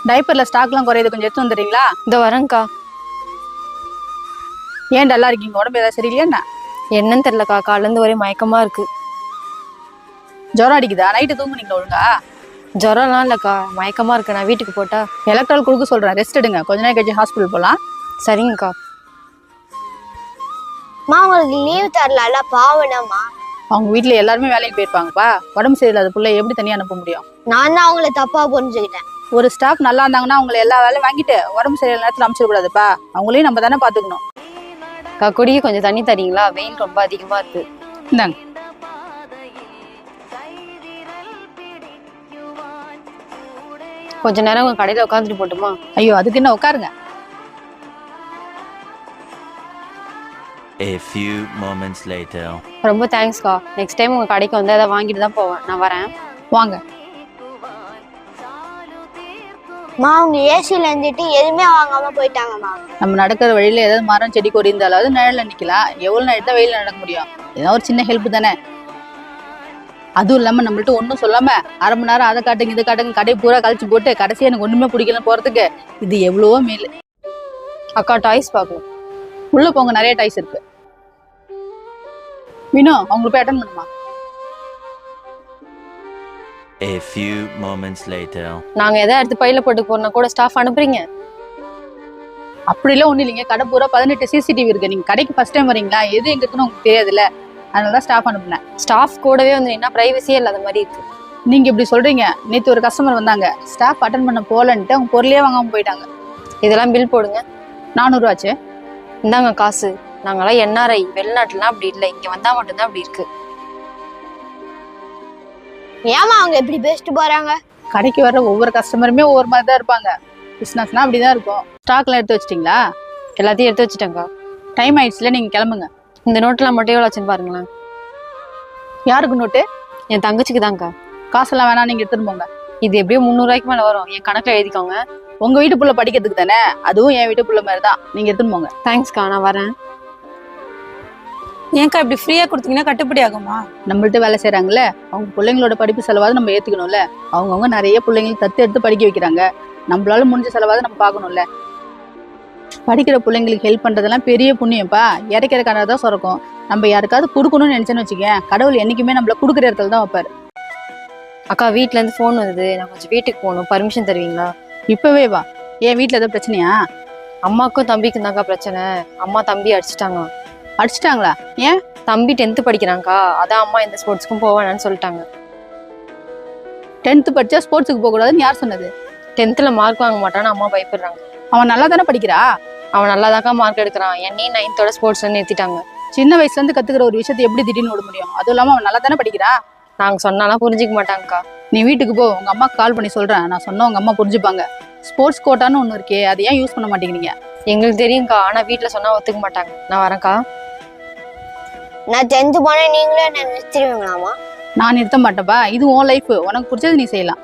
டைப்பர்ல ஸ்டாக்லாம் குறையுது, கொஞ்சம் எடுத்து வந்துடுறீங்களா? இந்த வரேங்க்கா. ஏன் டல்லா இருக்கீங்க? உடம்பு ஏதாவது சரியில்லையா என்ன? என்னன்னு தெரியலக்கா, காலேருந்து ஒரே மயக்கமா இருக்கு. ஜுரம் அடிக்குதா? நைட்டு தூங்குனீங்களா ஒழுங்கா? ஜுரம்லாம் இல்லக்கா, மயக்கமா இருக்கு. நான் வீட்டுக்கு போட்டா? எலக்ட்ரால் கொடுக்க சொல்றேன், ரெஸ்ட் எடுங்க. கொஞ்ச நேரம் கழிச்சு ஹாஸ்பிட்டல் போகலாம். சரிங்கக்கா. உங்களுக்கு லீவ் தரல, பாவனமா? அவங்க வீட்டுல எல்லாருமே வேலைக்கு போயிருப்பாங்கப்பா. உடம்பு சரியில்லாத பிள்ளை எப்படி தனியா அனுப்ப முடியும்? நான் தான் அவங்கள தப்பா புரிஞ்சுக்கிட்டேன். ஒரு ஸ்டாஃப் நல்லா இருந்தாங்கன்னா அவங்களை எல்லா வேலையும் வாங்கிட்டு உடம்பு சரியில்லை நேரத்தில் அமைச்சிடக்கூடாதுப்பா. அவங்களையும் நம்ம தானே பாத்துக்கணும். அக்கா, குடிக்க கொஞ்சம் தண்ணி தரீங்களா? வெயில் ரொம்ப அதிகமா இருக்கு. இந்தாங்க. கொஞ்ச நேரம் உங்க கடையில உட்காந்துட்டு போட்டுமா? ஐயோ, அதுக்கு என்ன, உட்காருங்க. A few moments later. ரொம்ப தேங்க்ஸ்க்கா. நெக்ஸ்ட் டைம் உங்க கடைக்கு வந்து அதை வாங்கிட்டு தான் போவேன். நான் வரேன். வாங்க. அவங்க ஏசில இருந்துட்டு எதுவுமே வாங்காம போயிட்டாங்கம்மா. நம்ம நடக்கிற வழியில ஏதாவது மரம் செடி கொடி இருந்தாலாவது நிழல்ல நிக்கலாம். எவ்வளவு நேரம் தான் வெயில நடக்க முடியும்? ஏதாவது ஒரு சின்ன ஹெல்ப் தானே. அதுவும் இல்லாம நம்மள்ட்ட ஒன்றும் சொல்லாம அரை மணி நேரம் அதை காட்டுங்க இதை காட்டுங்க கடையை பூரா கழிச்சு போட்டு கடைசியா எனக்கு ஒண்ணுமே பிடிக்கல போறதுக்கு இது எவ்வளவோ மேல். அக்கா, டாய்ஸ் பார்க்கணும். உள்ள போங்க, நிறைய டாய்ஸ் இருக்கு. மீனோ, அவங்களுக்கு போய் அட்டன் பண்ணுமா? A few moments later. நாங்க எதை எடுத்து பையில போட்டு போறோம்னா கூட ஸ்டாஃப் அனுப்புறீங்க? அப்படிலாம் ஒண்ணு இல்லைங்க. கடை பூரா 18 சிசிடிவி இருக்கு. நீங்க கடைக்கு ஃபர்ஸ்ட் டைம் வரீங்களா? எது எங்க இருக்குன்னு உங்களுக்கு தெரியாதுல்ல, அதனாலதான் ஸ்டாஃப் அனுப்புனேன். ஸ்டாஃப் கூடவே வந்து என்ன பிரைவசியே இல்லாத மாதிரி இருக்கு. நீங்க இப்படி சொல்றீங்க. நேற்று ஒரு கஸ்டமர் வந்தாங்க, ஸ்டாஃப் அட்டன் பண்ண போலன்ட்டு அவங்க பொருளையே வாங்காம போயிட்டாங்க. இதெல்லாம் பில் போடுங்க. 400 ஆச்சு. இந்தாங்க காசு. நாங்களாம் என்ஆர்ஐ, வெளிநாட்டுலாம் அப்படி இல்லை, இங்க வந்தா மட்டும்தான் அப்படி இருக்கு. ஏமா அவங்க எப்படி பேசிட்டு போறாங்க? கடைக்கு வர்ற ஒவ்வொரு கஸ்டமருமே ஒவ்வொரு மாதிரி தான் இருப்பாங்க. பிசினஸ்னா அப்படிதான் இருக்கும். ஸ்டாக்லாம் எடுத்து வச்சிட்டீங்களா? எல்லாத்தையும் எடுத்து வச்சுட்டேங்க்கா. டைம் ஆயிடுச்சுல, நீங்க கிளம்புங்க. இந்த நோட்டெல்லாம் மட்டும் எவ்வளோ ஆச்சுன்னு பாருங்களேன். யாருக்கு நோட்டு? என் தங்கச்சிக்கு தான்க்கா. காசெல்லாம் வேணாம், நீங்க எடுத்துட்டு போங்க. இது எப்படியும் 300 ரூபாய்க்கு மேல வரும். என் கணக்குல எழுதிக்கோங்க. உங்க வீட்டு புள்ள படிக்கிறதுக்கு தானே, அதுவும் என் வீட்டு புள்ள மாதிரி தான். நீங்க எடுத்துட்டு போங்க. தேங்க்ஸ்க்கா, நான் வரேன். ஏன்க்கா இப்படி ஃப்ரீயா கொடுத்தீங்கன்னா கட்டுப்படி ஆகுமா? நம்மள்ட்ட வேலை செய்யறாங்கல்ல, அவங்க பிள்ளைங்களோட படிப்பு செலவாவது நம்ம ஏத்துக்கணும்ல. அவங்கவுங்க நிறைய பிள்ளைங்களுக்கு தத்து எடுத்து படிக்க வைக்கிறாங்க. நம்மளால முடிஞ்ச செலவாவது நம்ம பார்க்கணும்ல. படிக்கிற பிள்ளைங்களுக்கு ஹெல்ப் பண்றதெல்லாம் பெரிய புண்ணியம்ப்பா. இறக்கிற கடை தான் சுரக்கும். நம்ம யாருக்காவது கொடுக்கணும்னு நினைச்சேன்னு வச்சுக்கேன், கடவுள் என்னைக்குமே நம்மள கொடுக்குற இடத்துல தான் வைப்பாரு. அக்கா, வீட்ல இருந்து ஃபோன் வந்தது. நான் கொஞ்சம் வீட்டுக்கு போகணும். பர்மிஷன் தருவீங்களா? இப்பவே வா. ஏன் வீட்டுல ஏதாவது பிரச்சனையா? அம்மாக்கும் தம்பிக்கும் தான்க்கா பிரச்சனை. அம்மா தம்பி அடிச்சுட்டாங்க. அடிச்சிட்டாங்களா? ஏன்? தம்பி 10th படிக்கிறாங்கக்கா. அதான் அம்மா எந்த ஸ்போர்ட்ஸ்க்கும் போவேன்னு சொல்லிட்டாங்க. 10th படிச்சா ஸ்போர்ட்ஸுக்கு போக கூடாதுன்னு யார் சொன்னது? 10th மார்க் வாங்க மாட்டான்னு அம்மா பயப்படுறாங்க. அவன் நல்லா தானே படிக்கிறா? அவன் நல்லாதாக்கா மார்க் எடுக்கிறான். என்னையும் 9th ஸ்போர்ட்ஸ்ல நிறுத்திட்டாங்க. சின்ன வயசுல இருந்து கத்துக்கிற ஒரு விஷயத்தை எப்படி திடீர்னு விட முடியும்? அதுவும் இல்லாம அவன் நல்லா தானே படிக்கிறா. நாங்க சொன்னாலும் புரிஞ்சுக்க மாட்டாங்கக்கா. நீ வீட்டுக்கு போ, உங்க அம்மா கால் பண்ணி சொல்றேன். நான் சொன்ன உங்க அம்மா புரிஞ்சுப்பாங்க. ஸ்போர்ட்ஸ் கோட்டான்னு ஒண்ணு இருக்கே, அதை ஏன் யூஸ் பண்ண மாட்டேங்கிறீங்க? எங்களுக்கு தெரியும்க்கா, ஆனா வீட்டுல சொன்னா ஒத்துக்க மாட்டாங்க. நான் வரேன்க்கா. நான் 10th போனா நீங்களே என்ன நிறுத்திடுவீங்களாமா? நான் நிறுத்த மாட்டேன்பா. இது உன் லைஃப், உனக்கு பிடிச்சது நீ செய்யலாம்.